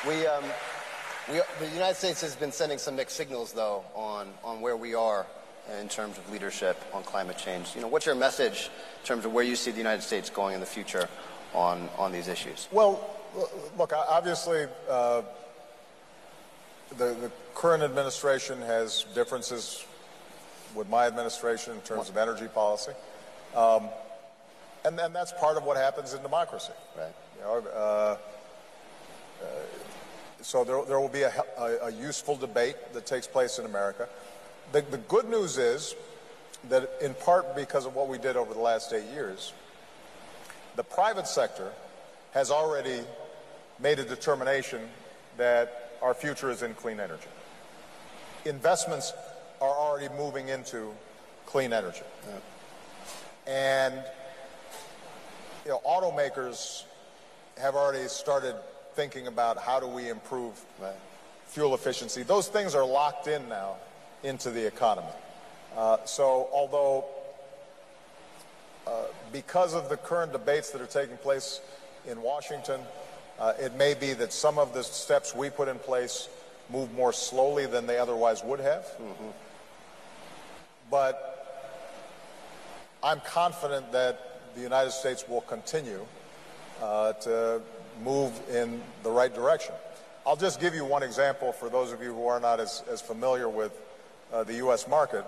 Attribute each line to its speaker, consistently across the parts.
Speaker 1: We, the United States has been sending some mixed signals, though, on where we are in terms of leadership on climate change. You know, what's your message in terms of where you see the United States going in the future on these issues?
Speaker 2: Well, look, obviously, the current administration has differences with my administration in terms of energy policy. And that's part of what happens in democracy.
Speaker 1: Right.
Speaker 2: You know, so there will be a useful debate that takes place in America. The good news is that in part because of what we did over the last 8 years, the private sector has already made a determination that our future is in clean energy. Investments are already moving into clean energy. Yeah. And you know, automakers have already started thinking about how do we improve fuel efficiency. Those things are locked in now into the economy. So although because of the current debates that are taking place in Washington, it may be that some of the steps we put in place move more slowly than they otherwise would have. Mm-hmm. But I'm confident that the United States will continue to move in the right direction. I'll just give you one example for those of you who are not as familiar with the U.S. market.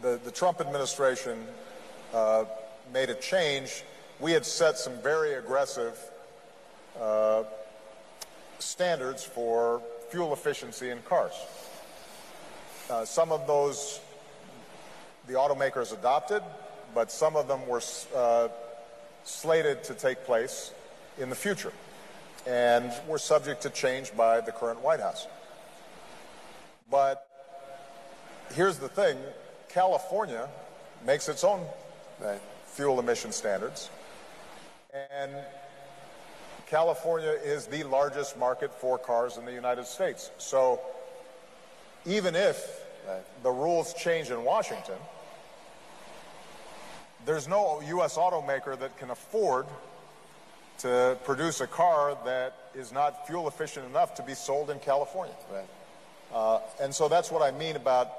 Speaker 2: The Trump administration made a change. We had set some very aggressive standards for fuel efficiency in cars. Some of those the automakers adopted, but some of them were slated to take place in the future and were subject to change by the current White House. But here's the thing, California makes its own fuel emission standards, and California is the largest market for cars in the United States. So even if the rules change in Washington, there's no U.S. automaker that can afford to produce a car that is not fuel efficient enough to be sold in California. Right. And so that's what I mean about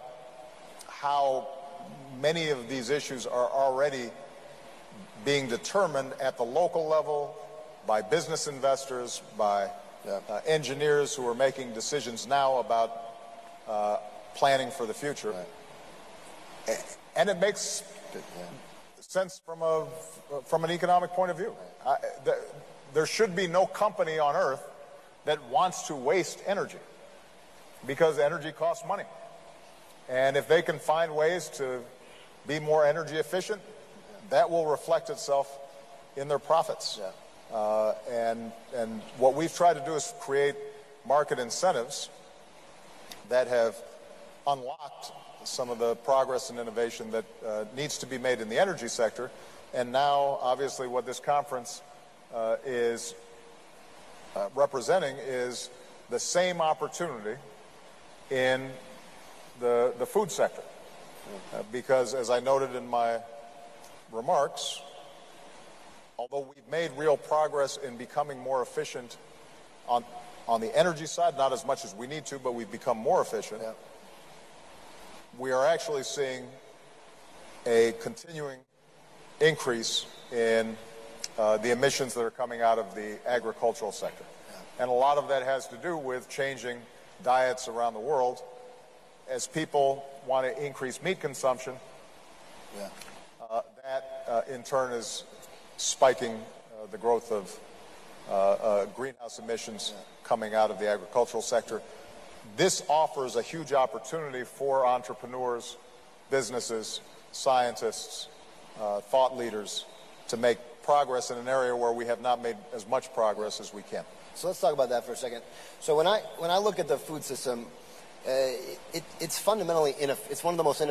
Speaker 2: how many of these issues are already being determined at the local level by business investors, by engineers who are making decisions now about planning for the future. Right. And it makes sense from an economic point of view. There should be no company on earth that wants to waste energy, because energy costs money. And if they can find ways to be more energy efficient, that will reflect itself in their profits. Yeah. And what we've tried to do is create market incentives that have unlocked some of the progress and innovation that needs to be made in the energy sector. And now, obviously, what this conference is representing is the same opportunity in the food sector. Because, as I noted in my remarks, although we've made real progress in becoming more efficient on the energy side, not as much as we need to, but we've become more efficient. Yeah. We are actually seeing a continuing increase in the emissions that are coming out of the agricultural sector. Yeah. And a lot of that has to do with changing diets around the world. As people want to increase meat consumption, that in turn is spiking the growth of greenhouse emissions coming out of the agricultural sector. This offers a huge opportunity for entrepreneurs, businesses, scientists, thought leaders to make progress in an area where we have not made as much progress as we can.
Speaker 1: So let's talk about that for a second. So when I look at the food system, it's fundamentally it's one of the most inefficient